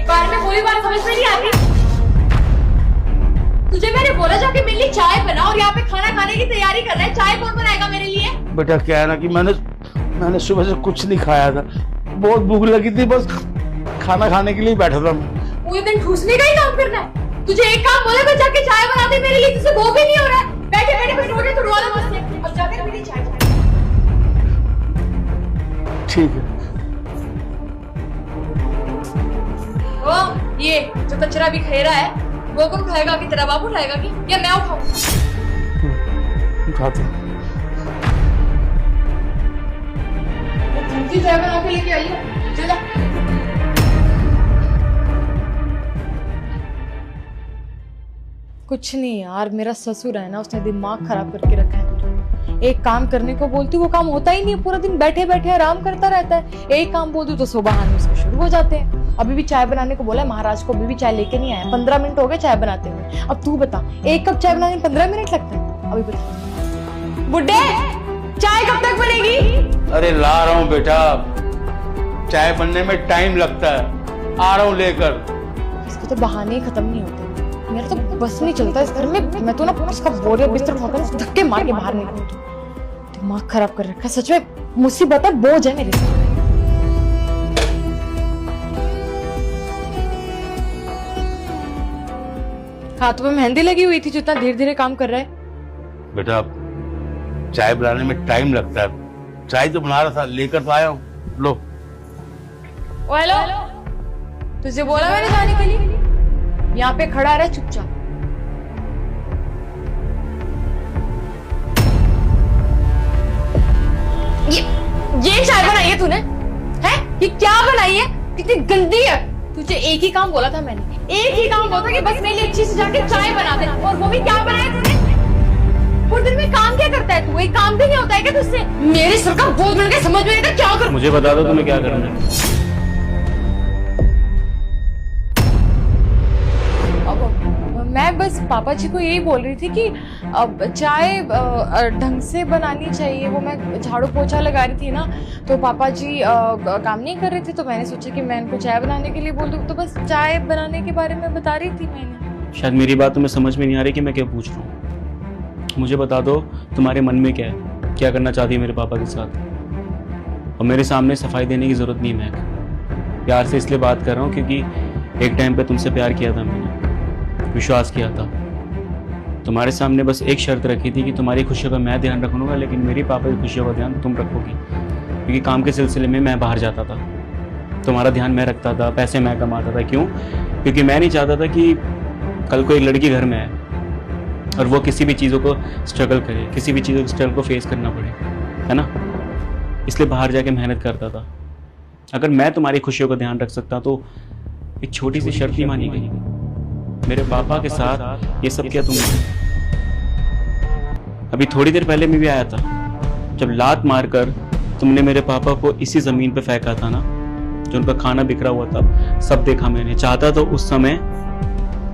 बार में कोई बात समझ में नहीं आती। तुझे मैंने बोला जाके मेरे लिए चाय बना और यहाँ पे खाना खाने की तैयारी कर रहा है। चाय कौन बनाएगा मेरे लिए? बेटा क्या है ना कि मैंने सुबह से कुछ नहीं खाया था, बहुत भूख लगी थी, बस खाना खाने के लिए बैठा था मैं। पूरे दिन ठूसने का ही काम करना है तुझे? एक काम बोले मैं जाके चाय बना दे मेरे लिए, तुझसे वो भी नहीं हो रहा है। बैठे बैठे बस रोटी तुड़वा लो बस, अब जाकर मेरी चाय। ठीक है। ओ ये जो कचरा भी खेरा है वो कौन खाएगा? कि तेरा बाप उठाएगा कि या मैं उठाऊं? उठाते दूसरी चाय बना के लेके आई है, चला। कुछ नहीं यार, मेरा ससुर है ना, उसने दिमाग खराब करके रखा है। एक काम करने को बोलती हूँ वो काम होता ही नहीं है, पूरा दिन बैठे बैठे आराम करता रहता है। एक काम बोल दूं तो सो बहाने उसके शुरू हो जाते हैं। अभी भी चाय बनाने को बोला है महाराज को, अभी भी चाय लेके नहीं आया। 15 मिनट हो गए चाय बनाते हुए। अब तू बता, एक कप चाय बनाने में 15 मिनट लगता है? अभी बता बुड्ढे, चाय कब तक बनेगी? अरे ला रहा हूँ बेटा, चाय बनने में टाइम लगता है, आ रहा हूँ लेकर। इसके तो बहाने ही खत्म नहीं होते। मेरा तो बस नहीं चलता इस घर में। मैं तो ना इसका बोरिया बिस्तर उठाकर धक्के मार के बाहर निकलूं। दिमाग खराब कर रखा है सच में, मुसीबत है, बोझ है मेरे साथ। हाथों में मेहंदी लगी हुई थी जो इतना धीरे धीरे काम कर रहा है। बेटा चाय बनाने में टाइम लगता है, चाय तो बना रहा था, लेकर तो आया हूँ, लो। ओ हेलो, तुझे बोला मैंने जाने के लिए? यहाँ पे खड़ा रहा चुपचाप। ये चाय बनाई है तूने? है ये क्या बनाई है? कितनी गंदी है। तुझे एक ही काम बोला था मैंने, एक ही काम बोला था कि बस मेरे लिए अच्छी से जाके चाय बना दे, और वो भी क्या बनाया तूने? पूरे दिन में काम क्या करता है तू? एक काम भी नहीं होता है क्या तुझसे? मेरे सर का बोझ बन के समझ में नहीं आता क्या कर। मुझे बता दो तुम्हें क्या करना है। मैं बस पापा जी को यही बोल रही थी कि अब चाय ढंग से बनानी चाहिए। वो मैं झाड़ू पोछा लगा रही थी ना, तो पापा जी काम नहीं कर रहे थे, तो मैंने सोचा कि मैं इनको चाय बनाने के लिए बोल दूं। तो बस चाय बनाने के बारे में बता रही थी मैंने। शायद मेरी बात तुम्हें समझ में नहीं आ रही कि मैं क्या पूछ रहा हूँ। मुझे बता दो तुम्हारे मन में क्या है, क्या करना चाहती है मेरे पापा के साथ। और मेरे सामने सफाई देने की जरूरत नहीं है। मैं प्यार से इसलिए बात कर रहा हूँ क्योंकि एक टाइम पे तुमसे प्यार किया था मैंने, विश्वास किया था। तुम्हारे सामने बस एक शर्त रखी थी कि तुम्हारी खुशियों का मैं ध्यान रखूंगा, लेकिन मेरी पापा की खुशियों का ध्यान तुम रखोगी। क्योंकि काम के सिलसिले में मैं बाहर जाता था, तुम्हारा ध्यान मैं रखता था, पैसे मैं कमाता था। क्यों? क्योंकि मैं नहीं चाहता था कि कल को एक लड़की घर में आए और वो किसी भी चीज़ों को स्ट्रगल करे, किसी भी चीज़ों के स्ट्रगल को फेस करना पड़े, है ना। इसलिए बाहर जाके मेहनत करता था। अगर मैं तुम्हारी खुशियों का ध्यान रख सकता तो एक छोटी सी शर्त नहीं मानी गई। मेरे पापा के साथ ये सब किया तुमने। अभी थोड़ी देर पहले मैं भी आया था, जब लात मारकर तुमने मेरे पापा को इसी जमीन पे फेंका था ना, जो उनका खाना बिखरा हुआ था, सब देखा मैंने। चाहता तो उस समय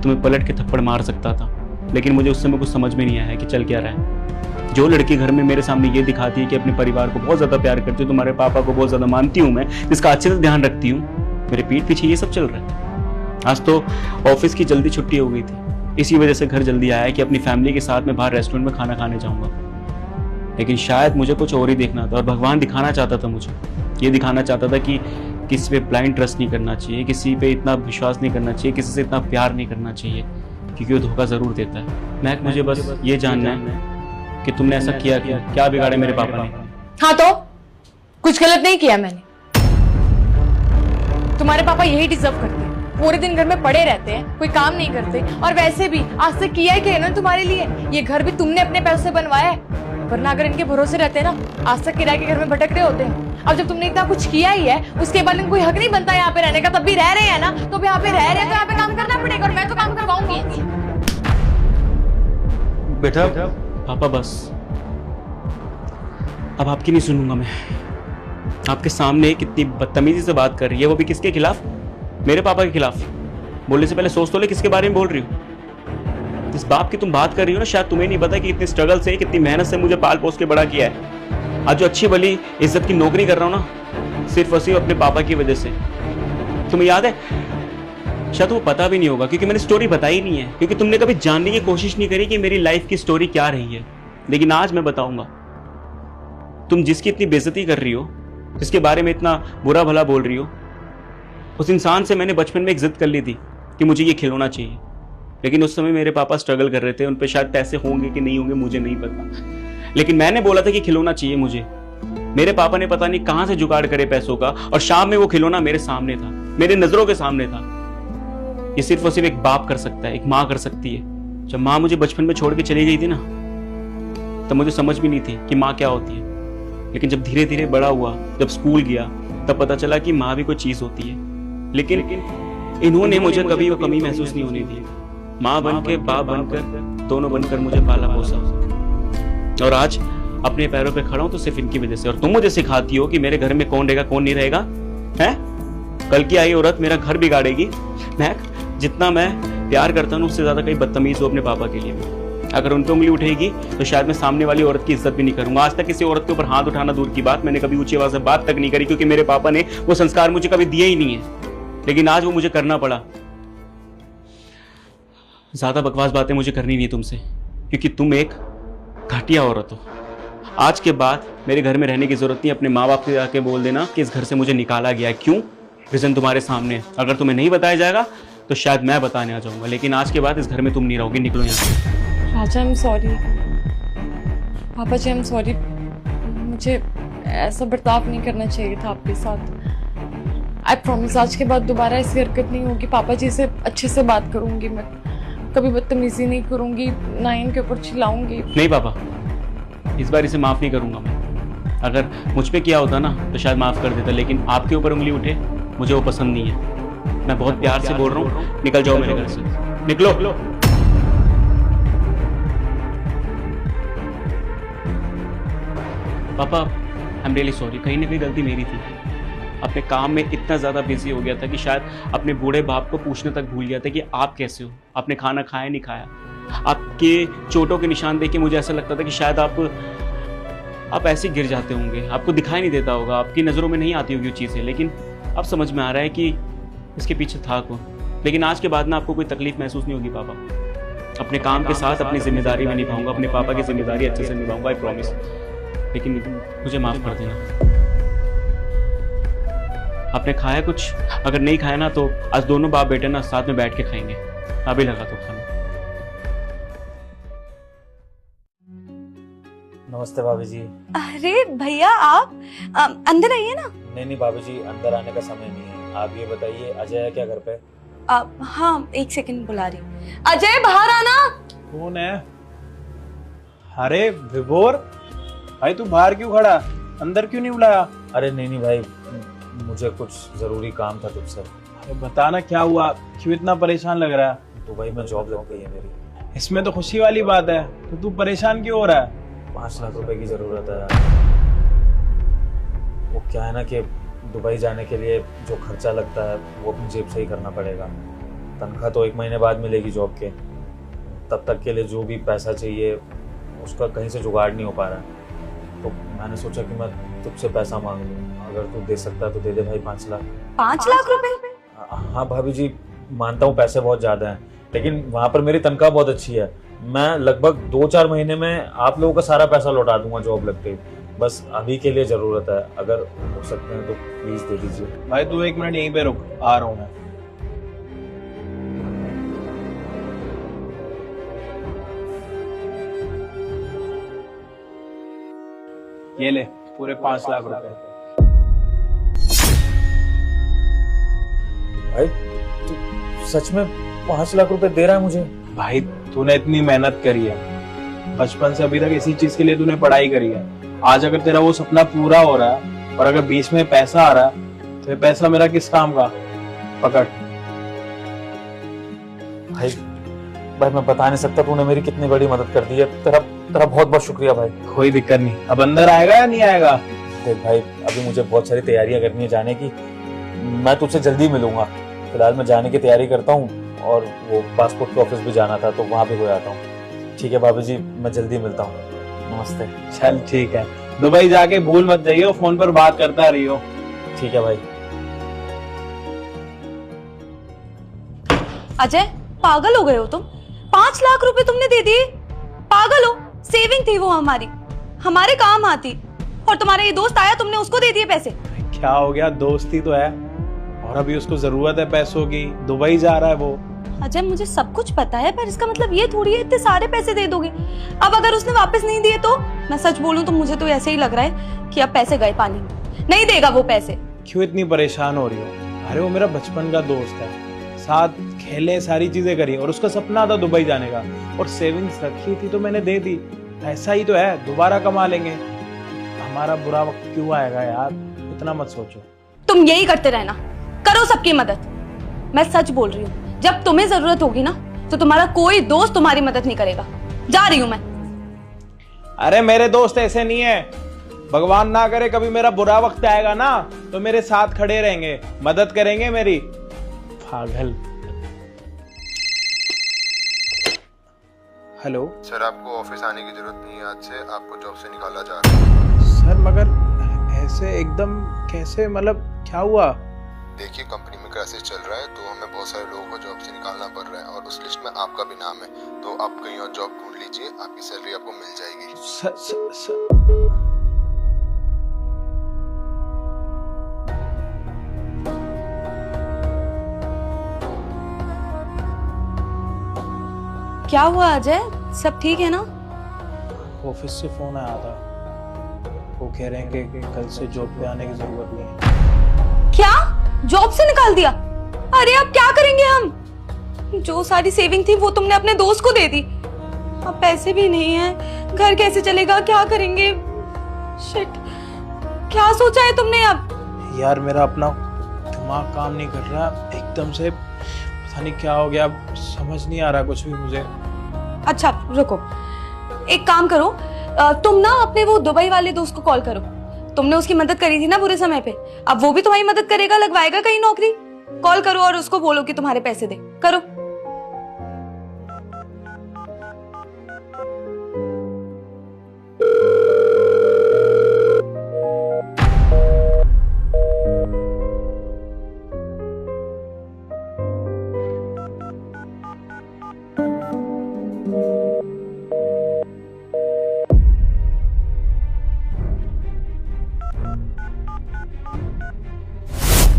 तुम्हें पलट के थप्पड़ मार सकता था, लेकिन मुझे उस समय कुछ समझ में नहीं आया कि चल क्या रहा है। जो लड़की घर में मेरे सामने ये दिखाती है कि अपने परिवार को बहुत ज्यादा प्यार करती हूँ, तुम्हारे पापा को बहुत ज्यादा मानती हूँ मैं, जिसका अच्छे से ध्यान रखती हूँ, मेरे पीठ पीछे ये सब चल रहा है। आज तो ऑफिस की जल्दी छुट्टी हो गई थी, इसी वजह से घर जल्दी आया कि अपनी फैमिली के साथ में बाहर रेस्टोरेंट में खाना खाने जाऊंगा। लेकिन शायद मुझे कुछ और ही देखना था, और भगवान दिखाना चाहता था मुझे, ये दिखाना चाहता था कि किसी पे ब्लाइंड ट्रस्ट नहीं करना चाहिए, किसी पे इतना विश्वास नहीं करना चाहिए, किसी से इतना प्यार नहीं करना चाहिए, क्योंकि वो धोखा जरूर देता है। महक, मुझे बस ये जानना है कि तुमने ऐसा किया क्या बिगाड़े मेरे पापा ने? हाँ तो कुछ गलत नहीं किया मैंने। तुम्हारे पापा यही डिजर्व करते हैं, पूरे दिन घर में पड़े रहते हैं, कोई काम नहीं करते। और वैसे भी आज तक किया है क्या इन्होंने तुम्हारे लिए? ये घर भी तुमने अपने पैसों से बनवाया है, वरना अगर इनके भरोसे रहते ना, आज तक किराए के घर में भटक रहे होते हैं। अब जब तुमने इतना कुछ किया ही है, उसके बाद इनको कोई हक नहीं बनता यहाँ पे रहने का, तब भी रह रहे हैं ना, तो यहाँ पे रह रहे हैं तो यहाँ पे काम करना पड़ेगा, और मैं तो काम करवाऊंगी। बेटा पापा बस, अब आपकी नहीं सुनूंगा मैं। आपके सामने कितनी बदतमीजी से बात कर रही है, वो भी किसके खिलाफ? मेरे पापा के खिलाफ। बोलने से पहले सोच तो ले किसके बारे में बोल रही हो। जिस बाप की तुम बात कर रही हो ना, शायद तुम्हें नहीं पता कि कितनी स्ट्रगल से, कितनी मेहनत से मुझे पाल पोस के बड़ा किया है। आज जो अच्छी भली इज्जत की नौकरी कर रहा हूं ना, सिर्फ और सिर्फ अपने पापा की वजह से। तुम्हें याद है शायद वो पता भी नहीं होगा, क्योंकि मैंने स्टोरी बताई नहीं है, क्योंकि तुमने कभी जानने की कोशिश नहीं करी कि मेरी लाइफ की स्टोरी क्या रही है। लेकिन आज मैं बताऊंगा। तुम जिसकी इतनी बेइज्जती कर रही हो, जिसके बारे में इतना बुरा भला बोल रही हो, उस इंसान से मैंने बचपन में एक जिद कर ली थी कि मुझे ये खिलौना चाहिए। लेकिन उस समय मेरे पापा स्ट्रगल कर रहे थे, उन पे शायद पैसे होंगे कि नहीं होंगे मुझे नहीं पता, लेकिन मैंने बोला था कि खिलौना चाहिए मुझे। मेरे पापा ने पता नहीं कहां से जुगाड़ करे पैसों का, और शाम में वो खिलौना मेरे सामने था, मेरे नजरों के सामने था। ये सिर्फ और सिर्फ एक बाप कर सकता है, एक माँ कर सकती है। जब माँ मुझे बचपन में छोड़ के चली गई थी ना, तब मुझे समझ भी नहीं थी कि माँ क्या होती है। लेकिन जब धीरे धीरे बड़ा हुआ, जब स्कूल गया, तब पता चला कि माँ भी कोई चीज होती है। लेकिन इन्होंने मुझे कभी वो कमी महसूस नहीं होने दी। माँ बन के, बाप बनकर, दोनों बनकर मुझे पाला पोसा, और आज अपने पैरों पे खड़ा हूं तो सिर्फ इनकी वजह से। और तुम मुझे सिखाती हो कि मेरे घर में कौन रहेगा कौन नहीं रहेगा, हैं? कल की आई औरत मेरा घर बिगाड़ेगी। मैं जितना मैं प्यार करता हूं उससे ज्यादा कहीं बदतमीज हूं अपने पापा के लिए। अगर उन पे उंगली उठेगी तो शायद मैं सामने वाली औरत की इज्जत भी नहीं करूंगा। आज तक किसी औरत के ऊपर हाथ उठाना दूर की बात, मैंने कभी ऊंची आवाज में बात तक नहीं करी, क्योंकि मेरे पापा ने वो संस्कार मुझे कभी दिए ही नहीं है। लेकिन आज वो मुझे करना पड़ा। ज्यादा बकवास बातें मुझे करनी नहीं तुमसे, क्योंकि तुम एक घटिया औरत हो। आज के बाद मेरे घर में रहने की जरूरत नहीं। अपने माँ बाप से जाके बोल देना कि इस घर से मुझे निकाला गया है। क्यों? रीजन तुम्हारे सामने। अगर तुम्हें नहीं बताया जाएगा तो शायद मैं बताने आ जाऊंगा, लेकिन आज के बाद इस घर में तुम नहीं रहोगे। निकलो यहाँ से। राजा, आई एम सॉरी। पापा जी, आई एम सॉरी। मुझे ऐसा बर्ताव नहीं करना चाहिए था आपके साथ। आई प्रॉमिस आज के बाद दोबारा ऐसी हरकत नहीं होगी। पापा जी से अच्छे से बात करूंगी, मैं कभी बदतमीजी नहीं करूंगी, ना इनके ऊपर चिल्लाऊंगी। नहीं पापा, इस बार इसे माफ नहीं करूंगा मैं। अगर मुझ पे किया होता ना तो शायद माफ कर देता, लेकिन आपके ऊपर उंगली उठे मुझे वो पसंद नहीं है। मैं बहुत प्यार से बोल रहा हूँ, निकल जाओ मेरे घर से। निकलो। पापा, आई एम रियली सॉरी। कहीं ना कहीं गलती मेरी थी। अपने काम में इतना ज़्यादा बिजी हो गया था कि शायद अपने बूढ़े बाप को पूछने तक भूल गया था कि आप कैसे हो, आपने खाना खाया नहीं खाया। आपके चोटों के निशान देख के मुझे ऐसा लगता था कि शायद आप ऐसे गिर जाते होंगे, आपको दिखाई नहीं देता होगा, आपकी नज़रों में नहीं आती होगी वो चीज़ें। लेकिन अब समझ में आ रहा है कि इसके पीछे था कौन। लेकिन आज के बाद ना आपको कोई तकलीफ महसूस नहीं होगी पापा। अपने काम के साथ अपनी जिम्मेदारी में निभाऊंगा, अपने पापा की जिम्मेदारी अच्छे से निभाऊंगा, आई प्रॉमिस। लेकिन मुझे माफ़ कर देना। आपने खाया कुछ? अगर नहीं खाया ना तो आज दोनों बाप बेटे ना साथ में बैठ के खाएंगे। अभी लगा तो खाना। नमस्ते भाभी जी। अरे भैया, आप अंदर आइए ना। नहीं भाभी जी, अंदर आने का समय नहीं है। आप ये बताइए, अजय है क्या घर पे? हाँ, एक सेकंड बुला रही हूँ। अजय, बाहर आना। कौन है? अरे विभोर भाई, तू बाहर क्यों खड़ा? अंदर क्यों नहीं बुलाया? अरे नहीं भाई, मुझे कुछ जरूरी काम था तुझसे। अरे बताना क्या हुआ, क्यों इतना परेशान लग रहा है? दुबई में जॉब लग गई है मेरी। इसमें तो खुशी वाली बात है, तो तू परेशान क्यों हो रहा है? 5 लाख रुपए की जरूरत है। वो क्या है ना कि दुबई जाने के लिए जो खर्चा लगता है वो अपनी जेब से ही करना पड़ेगा। तनख्वाह तो 1 महीने बाद मिलेगी जॉब के। तब तक के लिए जो भी पैसा चाहिए उसका कहीं से जुगाड़ नहीं हो पा रहा है। तो मैंने सोचा कि मैं तुझसे पैसा मांग लूँ। अगर तू दे सकता है तो दे दे भाई 5 लाख। 5 लाख रुपए? हाँ भाभी जी, मानता हूँ पैसे बहुत ज़्यादा हैं, लेकिन वहाँ पर मेरी तनख्वाह बहुत अच्छी है। मैं लगभग 2-4 महीने में आप लोगों का सारा पैसा लौटा दूंगा जॉब लगते ही। बस अभी के लिए ज़रूरत है, अगर हो सकते हैं तो प्लीज़ दे दीजिए। भाई तू 1 मिनट यहीं पे रुक, आ रहा हूँ मैं। ये ले पूरे 5 लाख रुपए। भाई तू सच में 5 लाख रुपए दे रहा है मुझे? भाई तूने इतनी मेहनत करी है, बचपन से अभी तक इसी चीज के लिए तूने पढ़ाई करी है। आज अगर तेरा वो सपना पूरा हो रहा है और अगर बीच में पैसा आ रहा है तो ये पैसा मेरा किस काम का? पकड़। भाई मैं बता नहीं सकता तूने मेरी कितनी बड़ी मदद कर दी है। तेरा बहुत बहुत शुक्रिया भाई। कोई दिक्कत नहीं। अब अंदर आएगा या नहीं आएगा? देख भाई, अभी मुझे बहुत सारी तैयारियां करनी है जाने की। मैं तुझसे जल्दी मिलूंगा। फिलहाल मैं जाने की तैयारी करता हूँ और वो पासपोर्ट के ऑफिस भी जाना था तो वहाँ भी हो जाता हूँ। ठीक है भाभी जी, मैं जल्दी मिलता हूँ। नमस्ते। चल ठीक है, दुबई जाके भूल मत जाइए, फोन पर बात करता रहियो। ठीक है भाई। अजय, पागल हो गए हो तुम? 5 लाख रुपए तुमने दे दिए? पागल हो? सेविंग थी वो हमारी, हमारे काम आती। और तुम्हारा ये दोस्त आया, तुमने उसको दे दिए पैसे। क्या हो गया, दोस्ती तो है, और अभी उसको जरूरत है पैसों की, दुबई जा रहा है वो। अजय, मुझे सब कुछ पता है, पर इसका मतलब ये थोड़ी है इतने सारे पैसे दे दोगे। अब अगर उसने वापस नहीं दिए तो? मैं सच बोलूं तो मुझे तो ऐसे ही लग रहा है कि अब पैसे गए पानी में, नहीं देगा वो पैसे। क्यों इतनी परेशान हो रही हो? अरे वो मेरा बचपन का दोस्त है, साथ खेले, सारी चीजें करी, और उसका सपना था दुबई जाने का, और सेविंग्स रखी थी तो मैंने दे दी। ऐसा ही तो है, दोबारा कमा लेंगे। हमारा बुरा वक्त क्यों आएगा यार, इतना मत सोचो। तुम यही करते रहना, करो सबकी मदद। मैं सच बोल रही हूँ, जब तुम्हें जरूरत होगी ना तो तुम्हारा कोई दोस्त तुम्हारी मदद नहीं करेगा। जा रही हूँ मैं। अरे मेरे दोस्त ऐसे नहीं है, भगवान ना करे कभी मेरा बुरा वक्त आएगा ना तो मेरे साथ खड़े रहेंगे, मदद करेंगे मेरी। पागल। हेलो सर, आपको ऑफिस आने की जरूरत नहीं है, आज से आपको जॉब से निकाला जा रहा है। सर, मगर ऐसे एकदम कैसे, मतलब क्या हुआ? देखिए, कंपनी में क्राइसिस चल रहा है तो हमें बहुत सारे लोगों को जॉब से निकालना पड़ रहा है, और उस लिस्ट में आपका भी नाम है, तो आप कहीं और जॉब ढूंढ लीजिए, आपकी सैलरी आपको मिल जाएगी। क्या हुआ अजय, सब ठीक है ना? ऑफिस से फोन आया था, वो कह रहे हैं कि कल से जॉब पे आने की जरूरत नहीं है। क्या? जॉब से निकाल दिया? अरे अब क्या करेंगे हम? जो सारी सेविंग थी वो तुमने अपने दोस्त को दे दी, अब पैसे भी नहीं है, घर कैसे चलेगा, क्या करेंगे? शिट, क्या सोचा है तुमने अब? यार मेरा अपना दिमाग काम नहीं कर रहा, एकदम से पता नहीं क्या हो गया, समझ नहीं आ रहा कुछ भी मुझे। अच्छा रुको, एक काम करो, तुम ना अपने वो दुबई वाले दोस्त को कॉल करो। तुमने उसकी मदद करी थी ना बुरे समय पे, अब वो भी तुम्हारी मदद करेगा, लगवाएगा कहीं नौकरी। कॉल करो और उसको बोलो कि तुम्हारे पैसे दे। करो।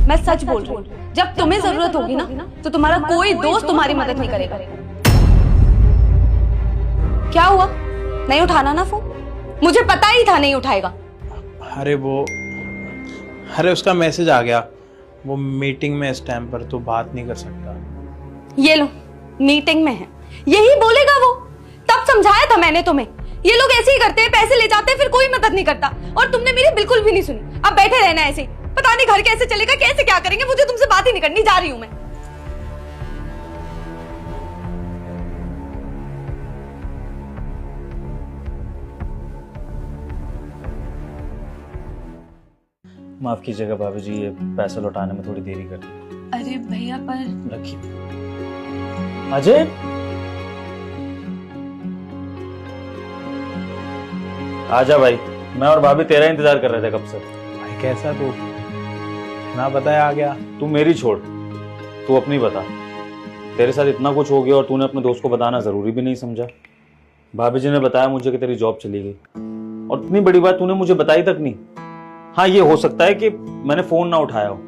मैं सच बोल रही हूँ, जब तुम्हें जरूरत होगी ना तो तुम्हारा कोई दोस्त तुम्हारी मदद नहीं करेगा। क्या हुआ, नहीं उठाना ना फोन? मुझे पता ही था नहीं उठाएगा। अरे उसका मैसेज आ गया, वो मीटिंग में इस टाइम पर तो बात नहीं कर सकता। ये लो, मीटिंग में है, यही बोलेगा वो। तब समझाया था मैंने तुम्हें, ये लोग ऐसे ही करते हैं, पैसे ले जाते हैं फिर कोई मदद नहीं करता, और तुमने मेरी बिल्कुल भी नहीं सुनी। अब बैठे रहना ऐसे ही, पता नहीं घर कैसे चलेगा, कैसे क्या करेंगे, मुझे तुमसे बात ही नहीं करनी, जा रही हूं मैं। माफ कीजिएगा भाभी जी, ये पैसे लौटाने में थोड़ी देरी कर दी। अरे भैया, पर रखिए। अजय, आजा भाई, मैं और भाभी तेरा इंतजार कर रहे थे कब से। भाई कैसा तू, ना बताया आ गया। तू मेरी छोड़, तू अपनी बता। तेरे साथ इतना कुछ हो गया और तूने अपने दोस्त को बताना जरूरी भी नहीं समझा। भाभी जी ने बताया मुझे कि तेरी जॉब चली गई, और इतनी बड़ी बात तूने मुझे बताई तक नहीं। हाँ, ये हो सकता है कि मैंने फोन ना उठाया हो,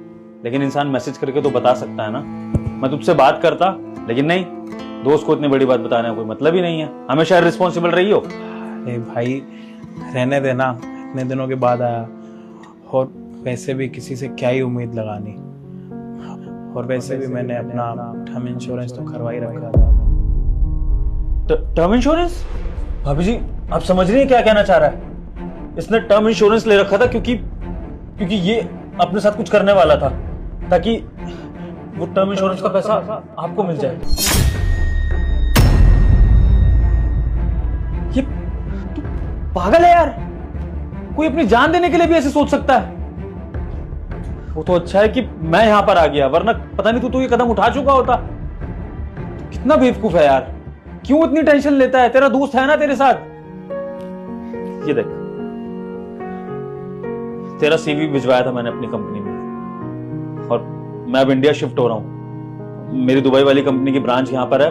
लेकिन इंसान मैसेज करके तो बता सकता है ना। मैं तुझसे बात करता, लेकिन नहीं, दोस्त को इतनी बड़ी बात बताने का कोई मतलब ही नहीं है। हमेशा रिस्पॉन्सिबल रही हो। अरे भाई रहने देना, इतने दिनों के बाद आया, और वैसे भी किसी से क्या ही उम्मीद लगानी, और वैसे भी मैंने अपना टर्म इंश्योरेंस तो करवा ही रखा था। Term insurance? भाभी जी, आप समझ रही हैं क्या कहना चाह रहा है? इसने टर्म इंश्योरेंस ले रखा था क्योंकि ये अपने साथ कुछ करने वाला था, ताकि वो टर्म इंश्योरेंस का पैसा आपको मिल जाए। ये तू पागल है यार, कोई अपनी जान देने के लिए भी ऐसे सोच सकता है? वो तो अच्छा है कि मैं यहां पर आ गया, वरना पता नहीं तू ये कदम उठा चुका होता। कितना बेवकूफ है यार, क्यों इतनी टेंशन लेता है? तेरा दोस्त है ना तेरे साथ। ये देख, तेरा सीवी भिजवाया था मैंने अपनी कंपनी में, और मैं अब इंडिया शिफ्ट हो रहा हूं। मेरी दुबई वाली कंपनी की ब्रांच यहाँ पर है,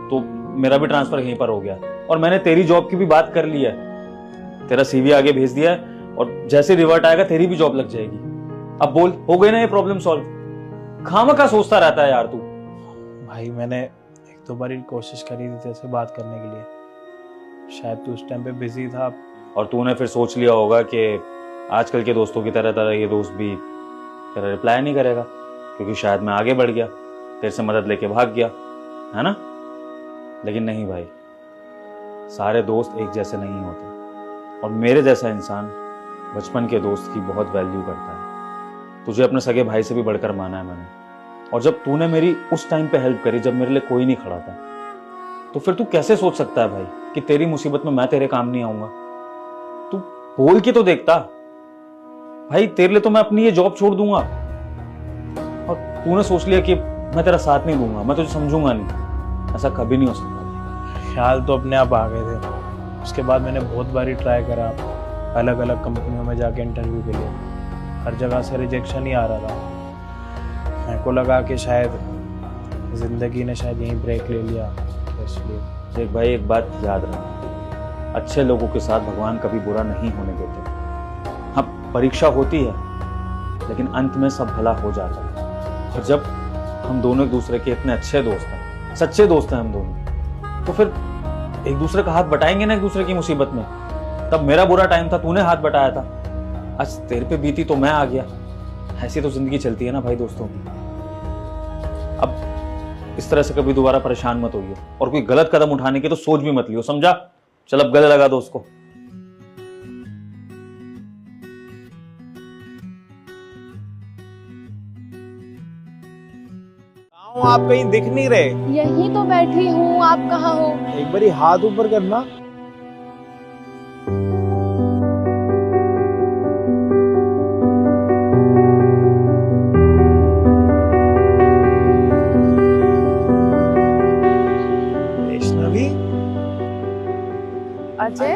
तो मेरा भी ट्रांसफर यहीं पर हो गया। और मैंने तेरी जॉब की भी बात कर ली है, तेरा सीवी आगे भेज दिया है, और जैसे रिवर्ट आएगा तेरी भी जॉब लग जाएगी। अब बोल, हो गई ना ये प्रॉब्लम सॉल्व? खामखा सोचता रहता है यार तू। भाई मैंने एक दो बार कोशिश करी थी तेरे से बात करने के लिए, शायद तू उस टाइम पे बिजी था। और तूने फिर सोच लिया होगा कि आजकल के दोस्तों की तरह ये दोस्त भी तेरा रिप्लाई नहीं करेगा, क्योंकि शायद मैं आगे बढ़ गया, तेरे से मदद लेके भाग गया, है ना? लेकिन नहीं भाई, सारे दोस्त एक जैसे नहीं होते, और मेरे जैसा इंसान बचपन के दोस्त की बहुत वैल्यू करता है। तुझे अपने सगे भाई से भी बढ़कर माना है मैंने, और जब तूने मेरी उस टाइम पे हेल्प करी जब मेरे लिए कोई नहीं खड़ा था, तो फिर तू कैसे सोच सकता है भाई कि तेरी मुसीबत में मैं तेरे काम नहीं आऊंगा? तू बोल के तो देखता भाई, तेरे लिए तो मैं अपनी ये जॉब छोड़ दूंगा, और तूने सोच लिया कि मैं तेरा साथ नहीं दूंगा, मैं तुझे समझूंगा नहीं। ऐसा कभी नहीं हो सकता। ख्याल तो अपने आप आ गए थे। उसके बाद मैंने बहुत बारी ट्राई करा, अलग अलग कंपनियों में जाके इंटरव्यू के लिए, हर जगह से रिजेक्शन ही आ रहा था। मेरे को लगा कि शायद जिंदगी ने शायद यहीं ब्रेक ले लिया, तो इसलिए। देख भाई, एक बात याद रख, अच्छे लोगों के साथ भगवान कभी बुरा नहीं होने देते। हाँ, परीक्षा होती है, लेकिन अंत में सब भला हो जाता है। और जब हम दोनों एक दूसरे के इतने अच्छे दोस्त हैं, सच्चे दोस्त हैं हम दोनों, तो फिर एक दूसरे का हाथ बटाएंगे ना एक दूसरे की मुसीबत में। तब मेरा बुरा टाइम था, तूने हाथ बटाया था, आज तेरे पे बीती तो मैं आ गया। ऐसी तो जिंदगी चलती है ना भाई दोस्तों की। अब इस तरह से कभी दोबारा परेशान मत होइए, और कोई गलत कदम उठाने की तो सोच भी मत लियो, समझा? चल अब गले लगा दो उसको। आप कहीं दिख नहीं रहे। यहीं तो बैठी हूँ, आप कहाँ हो? एक बारी हाथ ऊपर करना। वैष्णवी, अजय?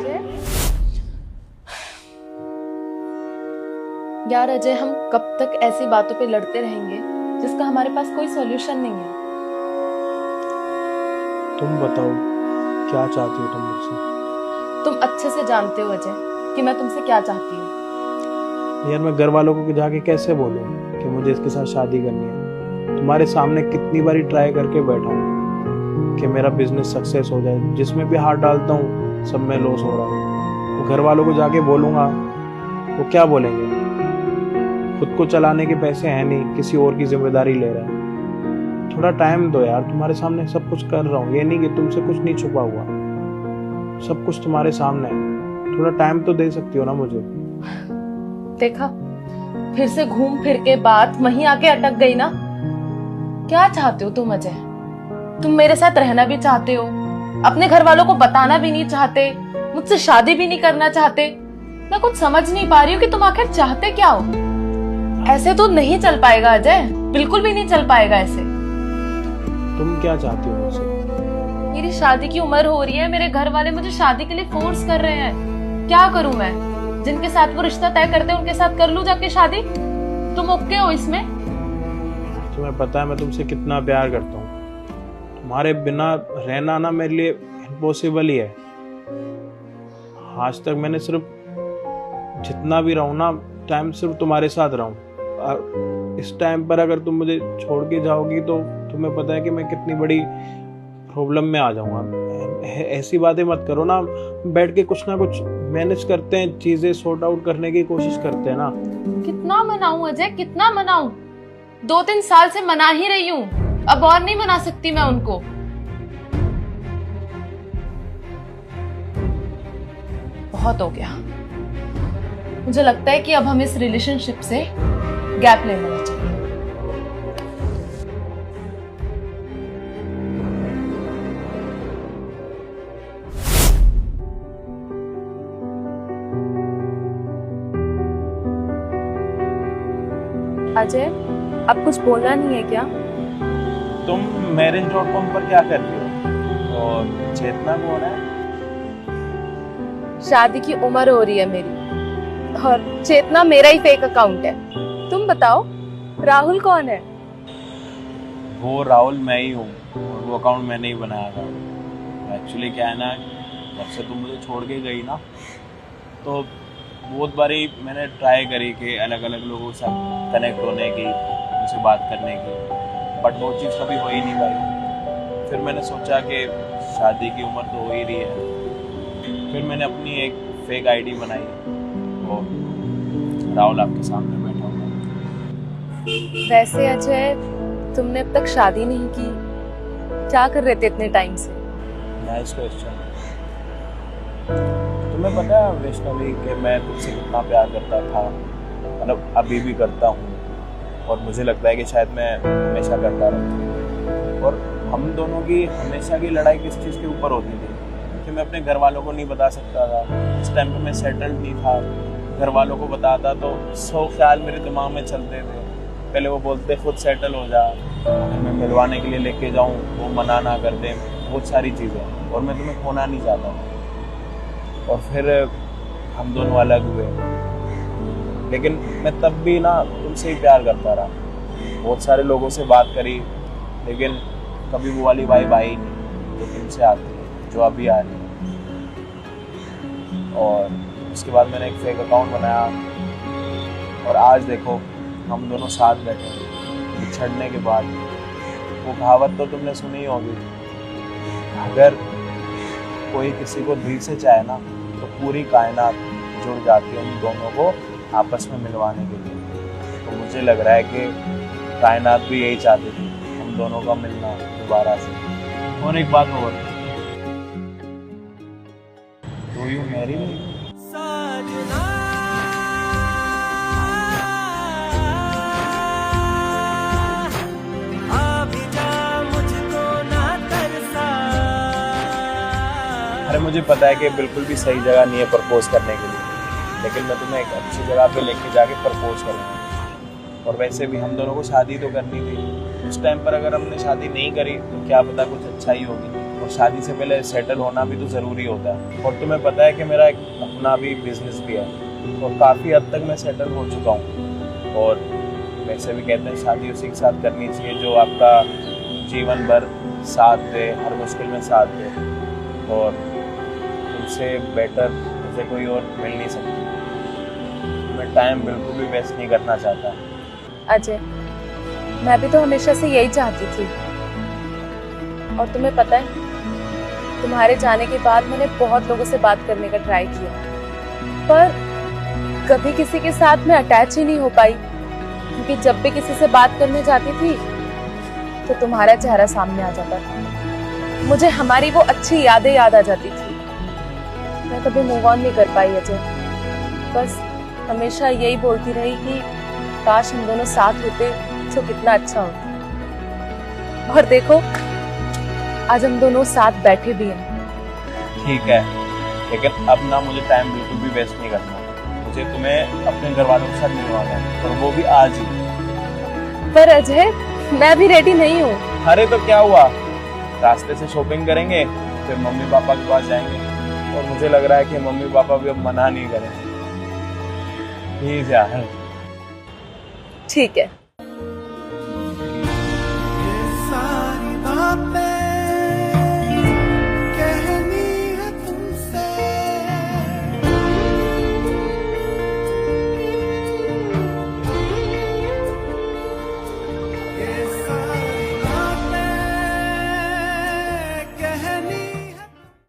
यार अजय, हम कब तक ऐसी बातों पे लड़ते रहेंगे जिसका हमारे पास कोई सॉल्यूशन नहीं है? तुम बताओ क्या चाहती हो तुम मुझसे? तुम अच्छे से जानते हो अजय कि मैं तुमसे क्या चाहती हूँ। यार मैं घर वालों को जाके कैसे बोलूं कि मुझे इसके साथ शादी करनी है? तुम्हारे सामने कितनी बारी ट्राई करके बैठा हूँ कि मेरा बिजनेस सक्सेस हो जाए, जिसमें भी हाथ डालता हूँ सब में लॉस हो रहा है। तो घर वालों को जाके बोलूंगा, वो क्या बोलेंगे? खुद को चलाने के पैसे हैं नहीं, किसी और की जिम्मेदारी ले रहा है। थोड़ा टाइम दो यार, तुम्हारे सामने सब कुछ कर रहा हूँ, ये नहीं कि तुमसे कुछ नहीं छुपा हुआ, सब कुछ तुम्हारे सामने है। थोड़ा टाइम तो दे सकती हो ना मुझे? देखा, फिर से घूम फिर के बात वहीं आके अटक गई ना। क्या चाहते हो तुम अजय? तुम मेरे साथ रहना भी चाहते हो, अपने घर वालों को बताना भी नहीं चाहते, मुझसे शादी भी नहीं करना चाहते। मैं कुछ समझ नहीं पा रही हूँ कि तुम आखिर चाहते क्या हो। ऐसे तो नहीं चल पाएगा अजय, बिल्कुल भी नहीं चल पाएगा ऐसे। तुम क्या चाहती हो मुझसे? मेरी शादी की उम्र हो रही है, मेरे घर वाले मुझे शादी के लिए फोर्स कर रहे हैं। क्या करूं मैं? जिनके साथ वो रिश्ता तय करते हैं उनके साथ कर लूं जाके शादी? तुम ओके हो इसमें? तुम्हें पता है मैं तुमसे कितना प्यार करता हूँ। तुम्हारे बिना रहना ना मेरे लिए इम्पॉसिबल ही है। आज तक मैंने सिर्फ जितना भी रहूं ना टाइम सिर्फ तुम्हारे साथ रहूं। इस टाइम पर अगर तुम मुझे छोड़ के जाओगी तो तुम्हें पता है कि मैं कितनी बड़ी प्रॉब्लम में आ जाऊंगा। ऐसी बातें मत करो ना, बैठ के कुछ ना कुछ मैनेज करते हैं, चीजें सॉर्ट आउट करने की कोशिश करते हैं ना। कितना मनाऊं अजय, कितना मनाऊं? 2-3 साल से मना ही रही हूँ, अब और नहीं मना सकती मैं उनको। बहुत हो गया। मुझे लगता है कि अब हमें इस रिलेशनशिप से गैप ले लेना चाहिए। अजय, अब कुछ बोलना नहीं है क्या? तुम marriage.com पर क्या कर रही हो? और चेतना कौन है? शादी की उम्र हो रही है मेरी, और चेतना मेरा ही फेक अकाउंट है। तुम बताओ, राहुल कौन है? वो राहुल मैं ही हूँ और वो अकाउंट मैंने ही बनाया था। एक्चुअली क्या है ना, जब से तुम मुझे छोड़ के गई ना, तो बहुत बारी मैंने ट्राई करी कि अलग अलग लोगों से कनेक्ट होने की, उनसे बात करने की, बट वो चीज़ कभी हो ही नहीं पाई। फिर मैंने सोचा कि शादी की उम्र तो हो ही रही है, फिर मैंने अपनी एक फेक आईडी बनाई और राहुल आपके सामने बैठा हुआ। वैसे अजय, तुमने अब तक शादी नहीं की, क्या कर रहे थे इतने टाइम से? Nice question. तुम्हें पता है वैष्णवी कि मैं तुझसे कितना प्यार करता था, मतलब अभी भी करता हूँ, और मुझे लगता है कि शायद मैं हमेशा करता रहूँ। और हम दोनों की हमेशा की लड़ाई किस चीज़ के ऊपर होती थी कि मैं अपने घर वालों को नहीं बता सकता था। इस टाइम पे मैं सेटल्ड नहीं था, घर वालों को बताता तो 100 ख्याल मेरे दिमाग में चलते थे। पहले वो बोलते खुद सेटल हो जा, मैं मिलवाने के लिए लेके जाऊँ वो मना ना कर दे, बहुत सारी चीज़ें, और मैं तुम्हें खोना नहीं चाहता। और फिर हम दोनों अलग हुए, लेकिन मैं तब भी ना तुमसे ही प्यार करता रहा। बहुत सारे लोगों से बात करी, लेकिन कभी वो वाली वाइब आई नहीं जो तुमसे आती है, जो अभी आ रही है। और उसके बाद मैंने एक फेक अकाउंट बनाया, और आज देखो हम दोनों साथ बैठे हैं बिछड़ने के बाद। वो कहावत तो तुमने सुनी ही होगी, अगर कोई किसी को दिल से चाहे ना तो पूरी कायनात जुड़ जाती है उन दोनों को आपस में मिलवाने के लिए। तो मुझे लग रहा है कि कायनात भी यही चाहती थी, हम दोनों का मिलना दोबारा से। और एक बात और, डू यू मैरी मी? अरे मुझे पता है कि बिल्कुल भी सही जगह नहीं है प्रपोज करने के लिए, लेकिन मैं तुम्हें एक अच्छी जगह पे लेके जाके प्रपोज करूँगा। और वैसे भी हम दोनों को शादी तो करनी थी। उस टाइम पर अगर हमने शादी नहीं करी तो क्या पता कुछ अच्छा ही होगी, और शादी से पहले सेटल होना भी तो ज़रूरी होता है। और तुम्हें पता है कि मेरा एक अपना भी बिजनेस भी है, और काफ़ी हद तक मैं सेटल हो चुका हूँ। और वैसे भी कहते हैं शादी उसी के साथ करनी चाहिए जो आपका जीवन भर साथ दे, हर मुश्किल में साथ दे। और तुमसे बेटर मुझे कोई और मिल नहीं सकती। मैं टाइम बिल्कुल भी वेस्ट नहीं करना चाहता। अजय, मैं भी तो हमेशा से यही चाहती थी, और तुम्हें पता है तुम्हारे जाने के बाद मैंने बहुत लोगों से बात करने का ट्राई किया, पर कभी किसी के साथ मैं अटैच ही नहीं हो पाई, क्योंकि जब भी किसी से बात करने जाती थी तो तुम्हारा चेहरा सामने आ जाता था, मुझे हमारी वो अच्छी यादें याद आ जाती थी। मैं कभी मूव ऑन नहीं कर पाई अजय, बस हमेशा यही बोलती रही कि काश हम दोनों साथ होते तो कितना अच्छा होता। और देखो आज हम दोनों साथ बैठे भी हैं। ठीक है, लेकिन अब ना मुझे टाइम बिल्कुल भी वेस्ट नहीं करना। मुझे तुम्हें अपने घर वालों के साथ मिलवाना है, और वो भी आज ही। पर अजय, मैं भी रेडी नहीं हूँ। अरे तो क्या हुआ, रास्ते से शॉपिंग करेंगे, फिर मम्मी पापा के पास जाएंगे, और मुझे लग रहा है कि मम्मी पापा भी अब मना नहीं करेंगे। प्लीज यार। ठीक है।